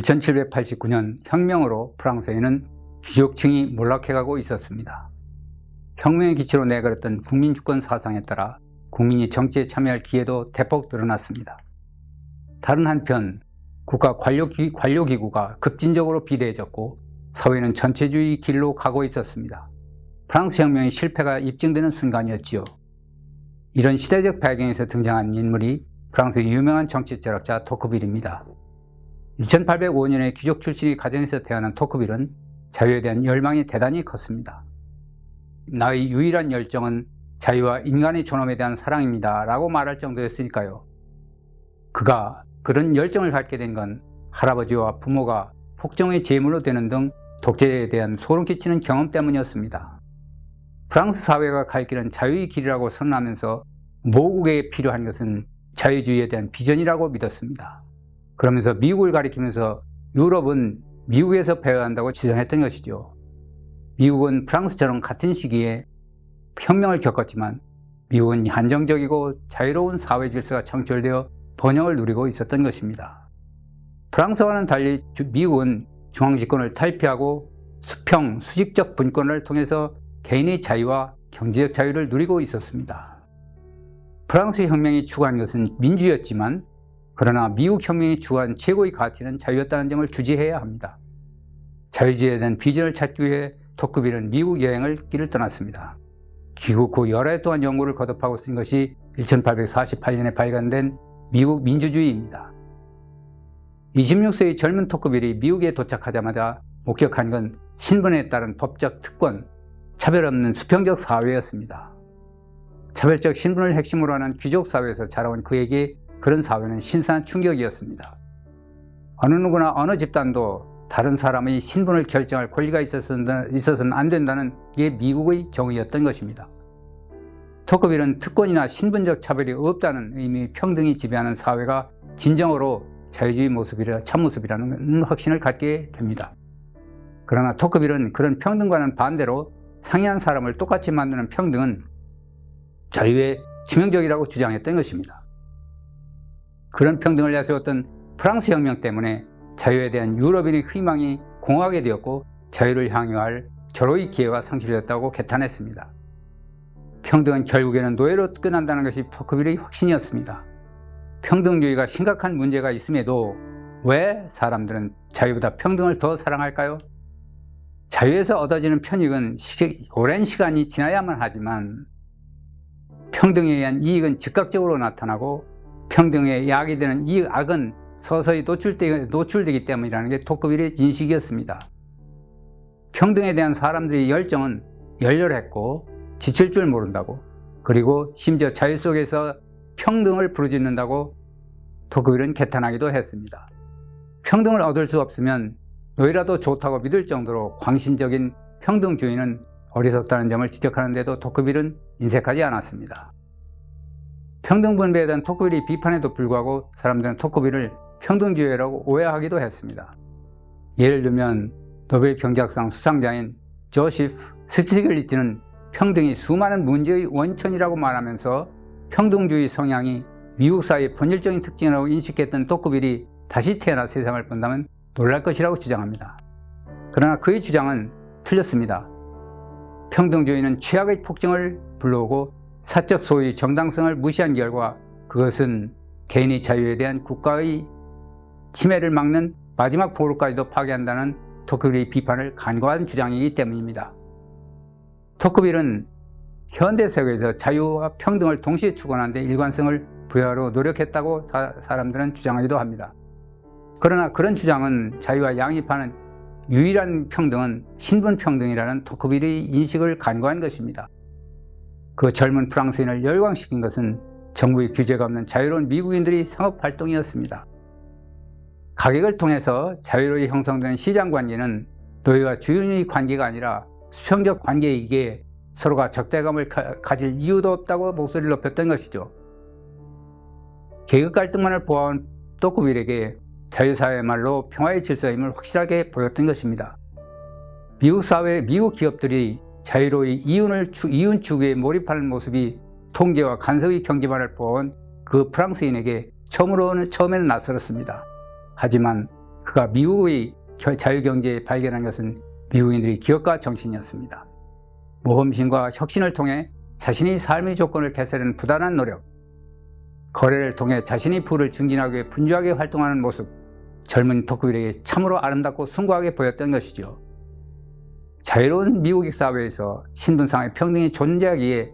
1789년 혁명으로 프랑스에는 귀족층이 몰락해가고 있었습니다. 혁명의 기치로 내걸었던 국민주권 사상에 따라 국민이 정치에 참여할 기회도 대폭 늘어났습니다. 다른 한편 국가 관료기구가 급진적으로 비대해졌고 사회는 전체주의 길로 가고 있었습니다. 프랑스 혁명의 실패가 입증되는 순간이었지요. 이런 시대적 배경에서 등장한 인물이 프랑스의 유명한 정치 철학자 토크빌입니다. 1805년에 귀족 출신의 가정에서 태어난 토크빌은 자유에 대한 열망이 대단히 컸습니다. 나의 유일한 열정은 자유와 인간의 존엄에 대한 사랑입니다 라고 말할 정도였으니까요. 그가 그런 열정을 갖게 된 건 할아버지와 부모가 폭정의 제물로 되는 등 독재에 대한 소름 끼치는 경험 때문이었습니다. 프랑스 사회가 갈 길은 자유의 길이라고 선언하면서 모국에 필요한 것은 자유주의에 대한 비전이라고 믿었습니다. 그러면서 미국을 가리키면서 유럽은 미국에서 배워야 한다고 주장했던 것이죠. 미국은 프랑스처럼 같은 시기에 혁명을 겪었지만 미국은 한정적이고 자유로운 사회 질서가 창출되어 번영을 누리고 있었던 것입니다. 프랑스와는 달리 미국은 중앙집권을 탈피하고 수평, 수직적 분권을 통해서 개인의 자유와 경제적 자유를 누리고 있었습니다. 프랑스 혁명이 추구한 것은 민주였지만 그러나 미국 혁명이 추구한 최고의 가치는 자유였다는 점을 주지해야 합니다. 자유주의에 대한 비전을 찾기 위해 토크빌은 미국 여행을 길을 떠났습니다. 귀국 후 여러 해 동안 연구를 거듭하고 쓴 것이 1848년에 발간된 미국 민주주의입니다. 26세의 젊은 토크빌이 미국에 도착하자마자 목격한 건 신분에 따른 법적 특권, 차별 없는 수평적 사회였습니다. 차별적 신분을 핵심으로 하는 귀족 사회에서 자라온 그에게 그런 사회는 신선한 충격이었습니다. 어느 누구나 어느 집단도 다른 사람의 신분을 결정할 권리가 있어서는 안 된다는 게 미국의 정의였던 것입니다. 토크빌은 특권이나 신분적 차별이 없다는 의미의 평등이 지배하는 사회가 진정으로 자유주의 참모습이라는 확신을 갖게 됩니다. 그러나 토크빌은 그런 평등과는 반대로 상이한 사람을 똑같이 만드는 평등은 자유의 치명적이라고 주장했던 것입니다. 그런 평등을 내세웠던 프랑스 혁명 때문에 자유에 대한 유럽인의 희망이 공허하게 되었고 자유를 향유할 절호의 기회가 상실되었다고 개탄했습니다. 평등은 결국에는 노예로 끝난다는 것이 토크빌의 확신이었습니다. 평등주의가 심각한 문제가 있음에도 왜 사람들은 자유보다 평등을 더 사랑할까요? 자유에서 얻어지는 편익은 오랜 시간이 지나야만 하지만 평등에 의한 이익은 즉각적으로 나타나고 평등에 약이 되는 이 악은 서서히 노출되기 때문이라는 게 토크빌의 인식이었습니다. 평등에 대한 사람들의 열정은 열렬했고 지칠 줄 모른다고, 그리고 심지어 자유 속에서 평등을 부르짖는다고 토크빌은 개탄하기도 했습니다. 평등을 얻을 수 없으면 노예라도 좋다고 믿을 정도로 광신적인 평등주의는 어리석다는 점을 지적하는데도 토크빌은 인색하지 않았습니다. 평등분배에 대한 토크빌의 비판에도 불구하고 사람들은 토크빌을 평등주의라고 오해하기도 했습니다. 예를 들면 노벨 경제학상 수상자인 조시프 스티글리츠는 평등이 수많은 문제의 원천이라고 말하면서 평등주의 성향이 미국 사회의 본질적인 특징이라고 인식했던 토크빌이 다시 태어나 세상을 본다면 놀랄 것이라고 주장합니다. 그러나 그의 주장은 틀렸습니다. 평등주의는 최악의 폭정을 불러오고 사적 소유의 정당성을 무시한 결과 그것은 개인의 자유에 대한 국가의 침해를 막는 마지막 보루까지도 파괴한다는 토크빌의 비판을 간과한 주장이기 때문입니다. 토크빌은 현대 세계에서 자유와 평등을 동시에 추구하는 데 일관성을 부여하려 노력했다고 사람들은 주장하기도 합니다. 그러나 그런 주장은 자유와 양립하는 유일한 평등은 신분평등이라는 토크빌의 인식을 간과한 것입니다. 그 젊은 프랑스인을 열광시킨 것은 정부의 규제가 없는 자유로운 미국인들의 상업활동이었습니다. 가격을 통해서 자유로이 형성되는 시장관계는 노예와 주인의 관계가 아니라 수평적 관계이기에 서로가 적대감을 가질 이유도 없다고 목소리를 높였던 것이죠. 계급 갈등만을 보아온 토크빌에게 자유사회야말로 평화의 질서임을 확실하게 보였던 것입니다. 미국 사회, 미국 기업들이 자유로이 이윤 추구에 몰입하는 모습이 통제와 간섭의 경제만을 보아온 그 프랑스인에게 처음에는 낯설었습니다. 하지만 그가 미국의 자유경제에 발견한 것은 미국인들의 기업가 정신이었습니다. 모험심과 혁신을 통해 자신의 삶의 조건을 개선하는 부단한 노력, 거래를 통해 자신의 부를 증진하기 위해 분주하게 활동하는 모습, 젊은 토크빌에게 참으로 아름답고 숭고하게 보였던 것이죠. 자유로운 미국 사회에서 신분상의 평등이 존재하기에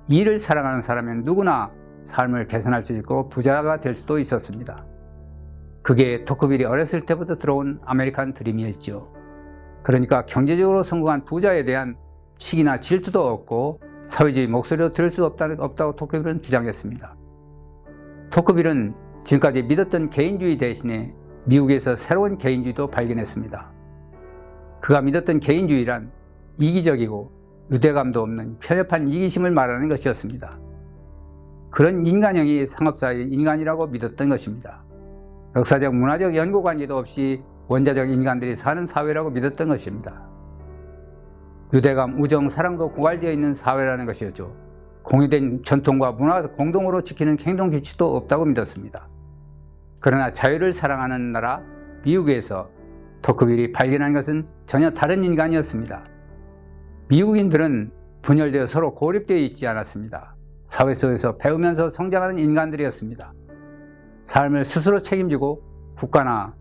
일을 사랑하는 사람은 누구나 삶을 개선할 수 있고 부자가 될 수도 있었습니다. 그게 토크빌이 어렸을 때부터 들어온 아메리칸 드림이었죠. 그러니까 경제적으로 성공한 부자에 대한 시기나 질투도 없고 사회주의 목소리도 들을 수 없다고 토크빌은 주장했습니다. 토크빌은 지금까지 믿었던 개인주의 대신에 미국에서 새로운 개인주의도 발견했습니다. 그가 믿었던 개인주의란 이기적이고 유대감도 없는 편협한 이기심을 말하는 것이었습니다. 그런 인간형이 상업사회의 인간이라고 믿었던 것입니다. 역사적 문화적 연고관계도 없이 원자적 인간들이 사는 사회라고 믿었던 것입니다. 유대감, 우정, 사랑도 고갈되어 있는 사회라는 것이었죠. 공유된 전통과 문화를 공동으로 지키는 행동규칙도 없다고 믿었습니다. 그러나 자유를 사랑하는 나라 미국에서 토크빌이 발견한 것은 전혀 다른 인간이었습니다. 미국인들은 분열되어 서로 고립되어 있지 않았습니다. 사회 속에서 배우면서 성장하는 인간들이었습니다. 삶을 스스로 책임지고 국가나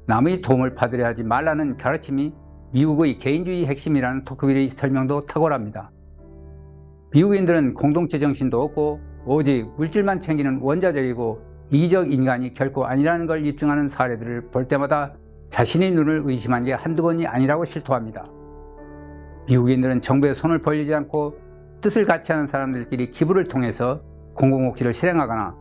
남의 도움을 받으려 하지 말라는 가르침이 미국의 개인주의 핵심이라는 토크빌의 설명도 탁월합니다. 미국인들은 공동체 정신도 없고 오직 물질만 챙기는 원자적이고 이기적 인간이 결코 아니라는 걸 입증하는 사례들을 볼 때마다 자신의 눈을 의심한 게 한두 번이 아니라고 실토합니다. 미국인들은 정부의 손을 벌리지 않고 뜻을 같이 하는 사람들끼리 기부를 통해서 공공복지를 실행하거나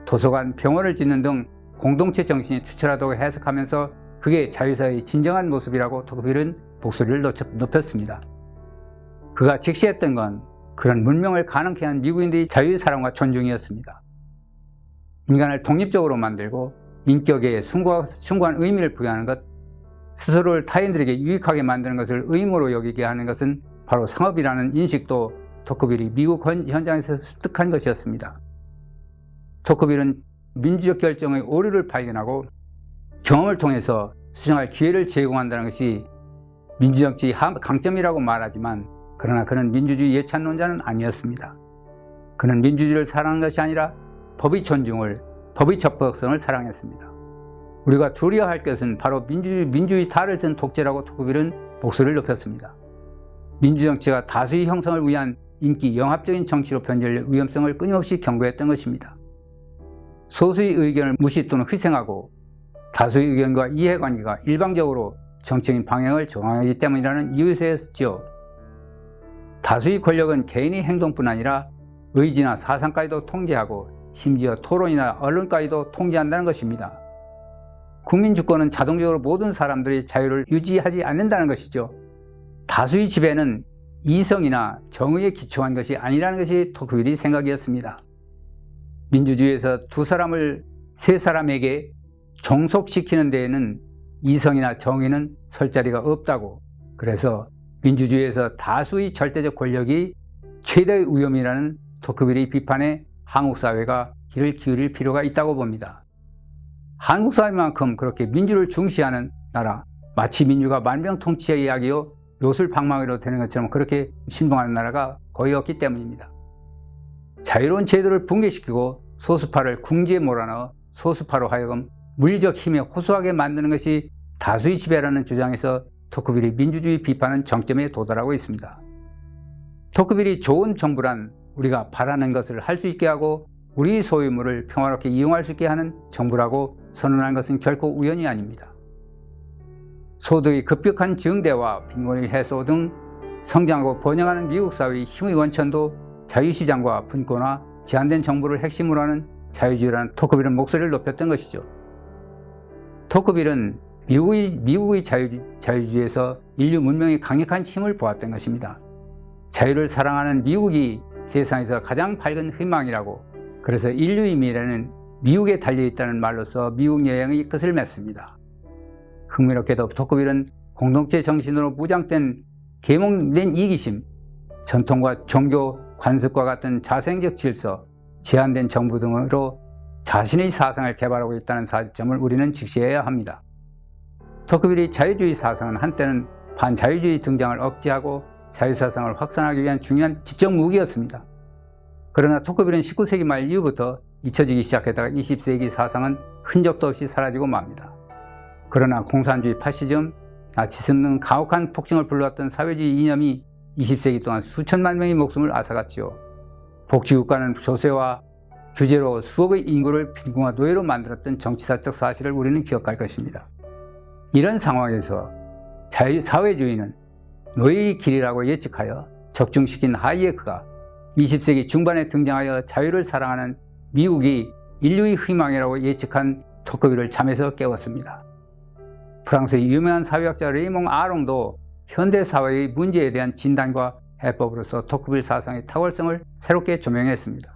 도서관, 병원을 짓는 등 공동체 정신이 추천하다고 해석하면서 그게 자유사회의 진정한 모습이라고 토크빌은 목소리를 높였습니다. 그가 직시했던 건 그런 문명을 가능케 한 미국인들의 자유사랑과 존중이었습니다. 인간을 독립적으로 만들고 인격에 숭고한 의미를 부여하는 것, 스스로를 타인들에게 유익하게 만드는 것을 의무로 여기게 하는 것은 바로 상업이라는 인식도 토크빌이 미국 현장에서 습득한 것이었습니다. 토크빌은 민주적 결정의 오류를 발견하고 경험을 통해서 수정할 기회를 제공한다는 것이 민주정치의 강점이라고 말하지만 그러나 그는 민주주의 예찬론자는 아니었습니다. 그는 민주주의를 사랑하는 것이 아니라 법의 존중을, 법의 적법성을 사랑했습니다. 우리가 두려워할 것은 바로 민주주의 탈을 쓴 독재라고 토크빌은 목소리를 높였습니다. 민주정치가 다수의 형성을 위한 인기 영합적인 정치로 변질 위험성을 끊임없이 경고했던 것입니다. 소수의 의견을 무시 또는 희생하고 다수의 의견과 이해관계가 일방적으로 정치적인 방향을 정하기 때문이라는 이유에서였지요. 다수의 권력은 개인의 행동뿐 아니라 의지나 사상까지도 통제하고 심지어 토론이나 언론까지도 통제한다는 것입니다. 국민 주권은 자동적으로 모든 사람들의 자유를 유지하지 않는다는 것이죠. 다수의 지배는 이성이나 정의에 기초한 것이 아니라는 것이 토크빌의 생각이었습니다. 민주주의에서 두 사람을 세 사람에게 종속시키는 데에는 이성이나 정의는 설 자리가 없다고, 그래서 민주주의에서 다수의 절대적 권력이 최대의 위험이라는 토크빌의 비판에 한국 사회가 귀를 기울일 필요가 있다고 봅니다. 한국 사회만큼 그렇게 민주를 중시하는 나라, 마치 민주가 만병통치의 이야기요 요술방망이로 되는 것처럼 그렇게 신봉하는 나라가 거의 없기 때문입니다. 자유로운 제도를 붕괴시키고 소수파를 궁지에 몰아넣어 소수파로 하여금 물리적 힘에 호소하게 만드는 것이 다수의 지배라는 주장에서 토크빌의 민주주의 비판은 정점에 도달하고 있습니다. 토크빌이 좋은 정부란 우리가 바라는 것을 할 수 있게 하고 우리 소유물을 평화롭게 이용할 수 있게 하는 정부라고 선언한 것은 결코 우연이 아닙니다. 소득의 급격한 증대와 빈곤의 해소 등 성장하고 번영하는 미국 사회의 힘의 원천도 자유시장과 분권화, 제한된 정부를 핵심으로 하는 자유주의라는 토크빌은 목소리를 높였던 것이죠. 토크빌은 미국의 자유주의에서 인류 문명의 강력한 힘을 보았던 것입니다. 자유를 사랑하는 미국이 세상에서 가장 밝은 희망이라고, 그래서 인류의 미래는 미국에 달려있다는 말로서 미국 여행의 끝을 맺습니다. 흥미롭게도 토크빌은 공동체 정신으로 무장된 계몽된 이기심, 전통과 종교, 관습과 같은 자생적 질서, 제한된 정부 등으로 자신의 사상을 개발하고 있다는 사실점을 우리는 직시해야 합니다. 토크빌의 자유주의 사상은 한때는 반자유주의 등장을 억제하고 자유사상을 확산하기 위한 중요한 지적 무기였습니다. 그러나 토크빌은 19세기 말 이후부터 잊혀지기 시작했다가 20세기 사상은 흔적도 없이 사라지고 맙니다. 그러나 공산주의, 파시즘, 나치즘 등 가혹한 폭증을 불러왔던 사회주의 이념이 20세기 동안 수천만 명의 목숨을 앗아갔지요. 복지국가는 조세와 규제로 수억의 인구를 빈곤과 노예로 만들었던 정치사적 사실을 우리는 기억할 것입니다. 이런 상황에서 사회주의는 노예의 길이라고 예측하여 적중시킨 하이에크가 20세기 중반에 등장하여 자유를 사랑하는 미국이 인류의 희망이라고 예측한 토크빌을 잠에서 깨웠습니다. 프랑스의 유명한 사회학자 레이몽 아롱도 현대사회의 문제에 대한 진단과 해법으로서 토크빌 사상의 탁월성을 새롭게 조명했습니다.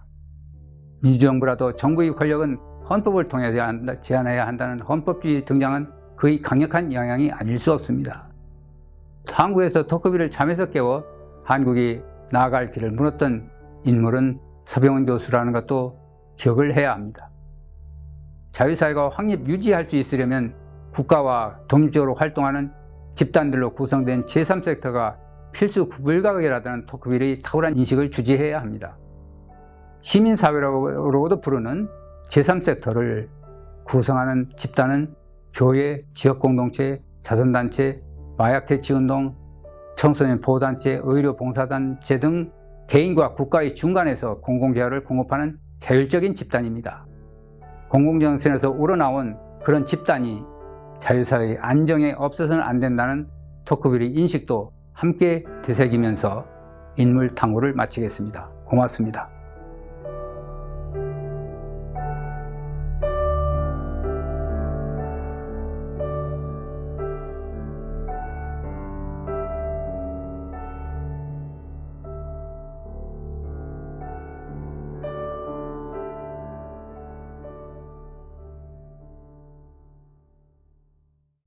민주정부라도 정부의 권력은 헌법을 통해 제한해야 한다는 헌법주의 등장은 그의 강력한 영향이 아닐 수 없습니다. 한국에서 토크빌을 잠에서 깨워 한국이 나아갈 길을 물었던 인물은 서병훈 교수라는 것도 기억을 해야 합니다. 자유사회가 확립 유지할 수 있으려면 국가와 독립적으로 활동하는 집단들로 구성된 제3섹터가 필수 불가결하다는 토크빌의 탁월한 인식을 주지해야 합니다. 시민사회라고도 부르는 제3섹터를 구성하는 집단은 교회, 지역공동체, 자선단체, 마약퇴치운동, 청소년 보호단체, 의료봉사단체 등 개인과 국가의 중간에서 공공재화를 공급하는 자율적인 집단입니다. 공공정선에서 우러나온 그런 집단이 자유사회의 안정에 없어서는 안 된다는 토크빌의 인식도 함께 되새기면서 인물 탐구를 마치겠습니다. 고맙습니다.